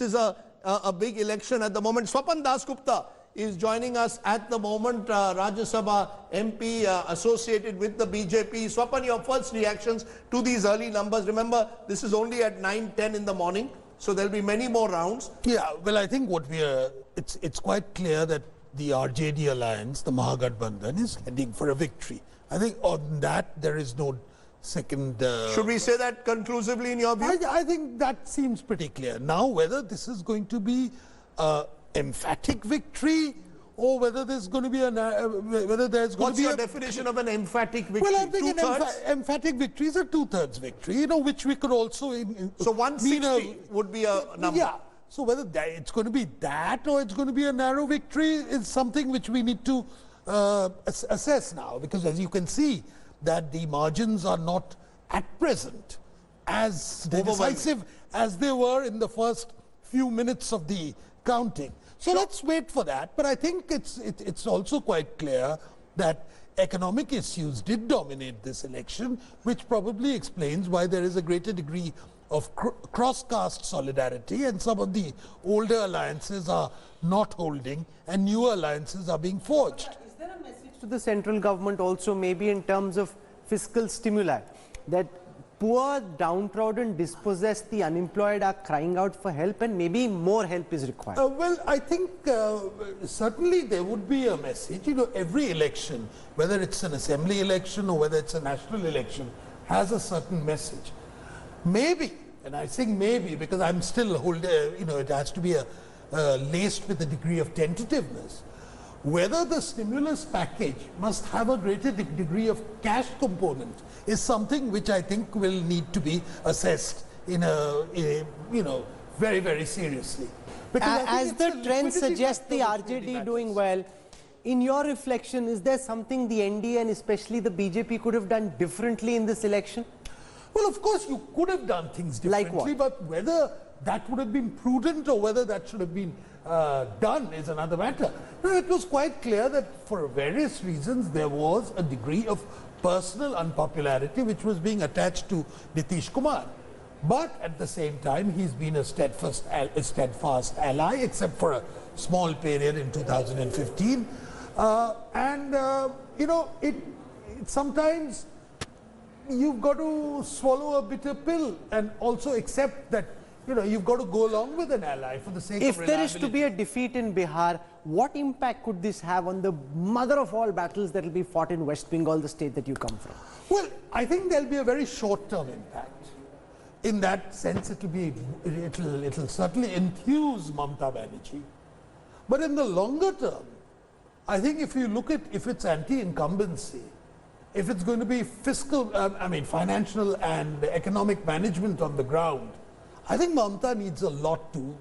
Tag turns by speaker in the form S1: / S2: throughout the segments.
S1: is a big election at the moment. Swapan Dasgupta is joining us at the moment, Rajya Sabha MP associated with the BJP. Swapan, your first reactions to these early numbers. Remember, this is only at 9:10 in the morning, so there'll be many more rounds.
S2: Yeah, well, I think what it's quite clear that the RJD alliance, the Mahagathbandhan, is heading for a victory. I think on that there is no second.
S1: Should we say that conclusively in your view?
S2: I think that seems pretty clear. Now, whether this is going to be emphatic victory, or whether there's going to be whether there's going
S1: What's
S2: to be
S1: your definition of an emphatic victory?
S2: Well, I think an emphatic victory is a two-thirds victory, which we could also
S1: so 160 would be a number.
S2: Yeah. So whether it's going to be that or it's going to be a narrow victory is something which we need to assess now, because as you can see that the margins are not at present as decisive as they were in the first few minutes of the counting. So let's wait for that. But I think it's also quite clear that economic issues did dominate this election, which probably explains why there is a greater degree of cross-caste solidarity, and some of the older alliances are not holding and newer alliances are being forged.
S3: Is there a message to the central government also, maybe in terms of fiscal stimuli, that poor, downtrodden, dispossessed, the unemployed are crying out for help and maybe more help is required?
S2: Well, I think certainly there would be a message. Every election, whether it's an assembly election or whether it's a national election, has a certain message. Maybe, and I think maybe because I'm still it has to be laced with a degree of tentativeness. Whether the stimulus package must have a greater degree of cash component is something which I think will need to be assessed in very, very seriously.
S3: As the trend suggests, the RJD doing well. In your reflection, is there something the NDA and especially the BJP could have done differently in this election?
S2: Well, of course, you could have done things differently, but whether that would have been prudent or whether that should have been done is another matter. No, it was quite clear that for various reasons there was a degree of personal unpopularity which was being attached to Nitish Kumar. But at the same time, he's been a steadfast ally, except for a small period in 2015. Sometimes you've got to swallow a bitter pill and also accept that you've got to go along with an ally for the sake of reliability.
S3: If there is to be a defeat in Bihar, what impact could this have on the mother of all battles that will be fought in West Bengal, the state that you come from?
S2: Well, I think there'll be a very short-term impact. In that sense, it'll certainly enthuse Mamata Banerjee. But in the longer term, I think if you look at if it's anti-incumbency, if it's going to be financial and economic management on the ground, I think Mamata needs a lot to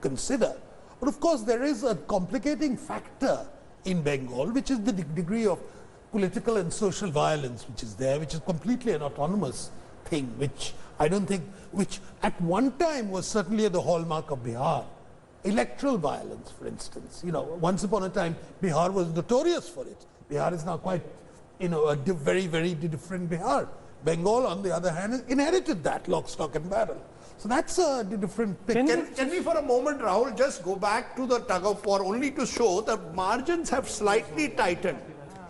S2: consider. But of course, there is a complicating factor in Bengal, which is the degree of political and social violence which is there, which is completely an autonomous thing, which I don't think, which at one time was certainly the hallmark of Bihar. Electoral violence, for instance. Once upon a time, Bihar was notorious for it. Bihar is now quite a very, very different Bihar. Bengal, on the other hand, inherited that lock, stock and barrel. So that's a different thing.
S1: Can we for a moment, Rahul, just go back to the tug of war only to show that margins have slightly tightened.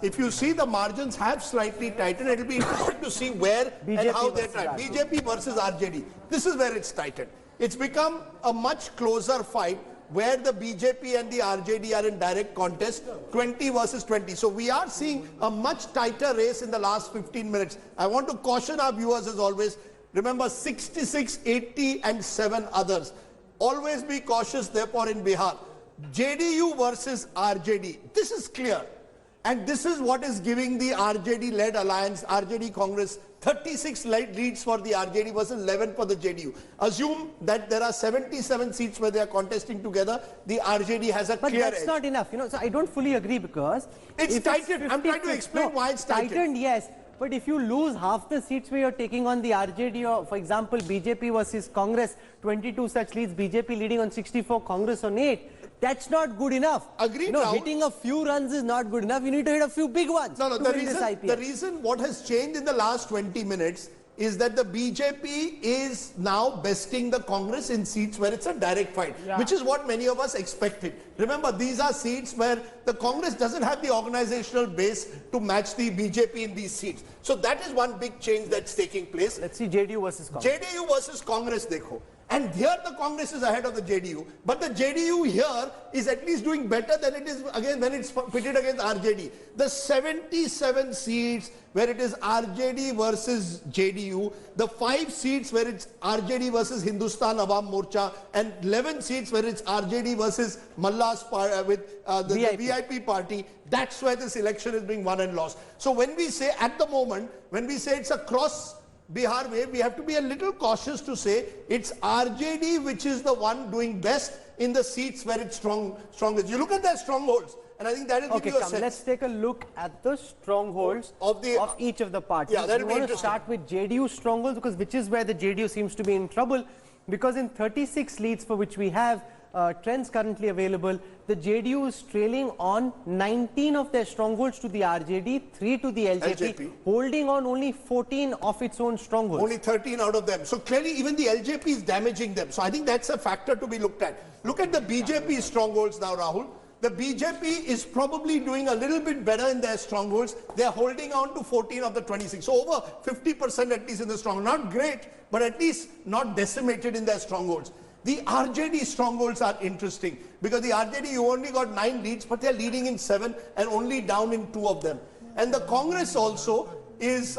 S1: If you see the margins have slightly tightened, it will be interesting to see where BJP and how they're tightened. BJP versus RJD. This is where it's tightened. It's become a much closer fight where the BJP and the RJD are in direct contest, 20 versus 20. So we are seeing a much tighter race in the last 15 minutes. I want to caution our viewers as always, remember 66, 80 and 7 others. Always be cautious therefore in Bihar. JDU versus RJD. This is clear. And this is what is giving the RJD-led alliance, RJD Congress, 36 leads for the RJD versus 11 for the JDU. Assume that there are 77 seats where they are contesting together. The RJD has a clear edge.
S3: But that's not enough. So I don't fully agree because
S1: it's tightened. I'm trying to explain why it's tightened.
S3: Tightened, yes. But if you lose half the seats where you're taking on the RJD, or for example, BJP versus Congress, 22 such leads, BJP leading on 64, Congress on 8. That's not good enough.
S1: Agreed.
S3: Hitting a few runs is not good enough. You need to hit a few big ones.
S1: The reason what has changed in the last 20 minutes is that the BJP is now besting the Congress in seats where it's a direct fight, which is what many of us expected. Remember, these are seats where the Congress doesn't have the organizational base to match the BJP in these seats. So that is one big change that's taking place.
S3: Let's see JDU versus Congress.
S1: JDU versus Congress, dekho. And here the Congress is ahead of the JDU. But the JDU here is at least doing better than it is again when it's pitted against RJD. The 77 seats where it is RJD versus JDU, the 5 seats where it's RJD versus Hindustan Awam Morcha, and 11 seats where it's RJD versus Malla's with the VIP party, that's where this election is being won and lost. So when we say at the moment, when we say it's a cross Bihar wave, we have to be a little cautious to say it's RJD which is the one doing best in the seats where it's strongest. You look at their strongholds, and I think that will give you a sense.
S3: Let's take a look at the strongholds of each of the parties.
S1: Yeah, that will be
S3: want
S1: interesting.
S3: to start with JDU strongholds, because which is where the JDU seems to be in trouble, because in 36 leads for which we have trends currently available, the JDU is trailing on 19 of their strongholds to the RJD, 3 to the LJP, holding on only 14 of its own strongholds.
S1: Only 13 out of them. So clearly even the LJP is damaging them. So I think that's a factor to be looked at. Look at the BJP strongholds now, Rahul. The BJP is probably doing a little bit better in their strongholds. They're holding on to 14 of the 26. So over 50% at least in the strongholds. Not great, but at least not decimated in their strongholds. The RJD strongholds are interesting because the RJD, you only got 9 leads, but they're leading in 7 and only down in 2 of them. And the Congress also is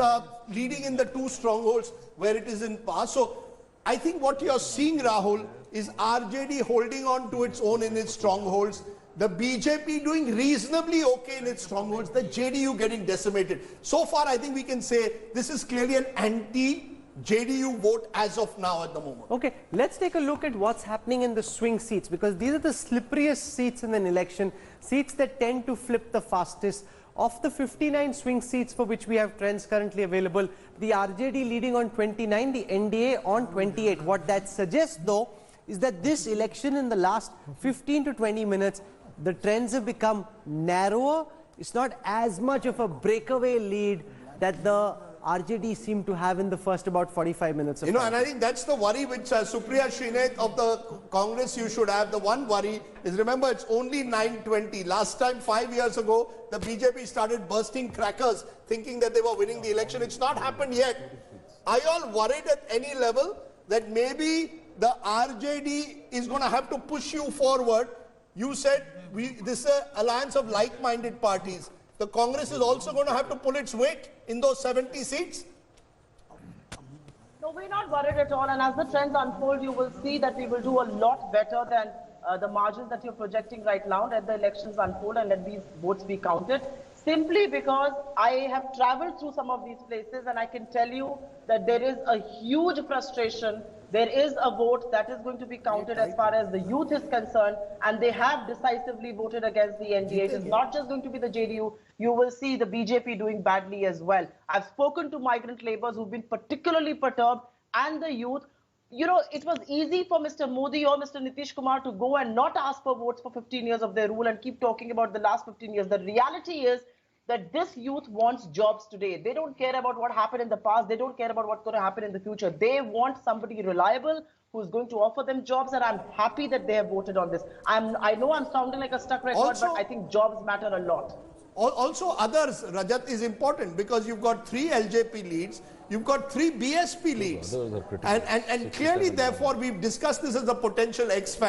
S1: leading in the 2 strongholds where it is in power. So I think what you're seeing, Rahul, is RJD holding on to its own in its strongholds. The BJP doing reasonably okay in its strongholds. The JDU getting decimated. So far, I think we can say this is clearly an anti-JDU vote as of now at the moment.
S3: Okay, let's take a look at what's happening in the swing seats, because these are the slipperiest seats in an election, seats that tend to flip the fastest. Of the 59 swing seats for which we have trends currently available, the RJD leading on 29, the NDA on 28. What that suggests, though, is that this election in the last 15 to 20 minutes, the trends have become narrower. It's not as much of a breakaway lead that the RJD seemed to have in the first about 45 minutes of time.
S1: And I think that's the worry which Supriya Srinath of the Congress you should have. The one worry is, remember, it's only 9:20. Last time, 5 years ago, the BJP started bursting crackers thinking that they were winning the election. It's not happened yet. Are you all worried at any level that maybe the RJD is going to have to push you forward? You said this is an alliance of like-minded parties. The Congress is also going to have to pull its weight in those 70 seats?
S4: No, we're not worried at all. And as the trends unfold, you will see that we will do a lot better than the margins that you're projecting right now. Let the elections unfold and let these votes be counted. Simply because I have traveled through some of these places and I can tell you that there is a huge frustration. There is a vote that is going to be counted as far as the youth is concerned, and they have decisively voted against the NDA. It is not just going to be the JDU. You will see the BJP doing badly as well. I've spoken to migrant laborers who've been particularly perturbed, and the youth. You know, it was easy for Mr. Modi or Mr. Nitish Kumar to go and not ask for votes for 15 years of their rule and keep talking about the last 15 years. The reality is that this youth wants jobs today. They don't care about what happened in the past. They don't care about what's going to happen in the future. They want somebody reliable who's going to offer them jobs, and I'm happy that they have voted on this. I know I'm sounding like a stuck record, but I think jobs matter a lot.
S1: Also, others, Rajat, is important because you've got 3 LJP leads, you've got 3 BSP leads. And clearly, therefore, we've discussed this as a potential X factor.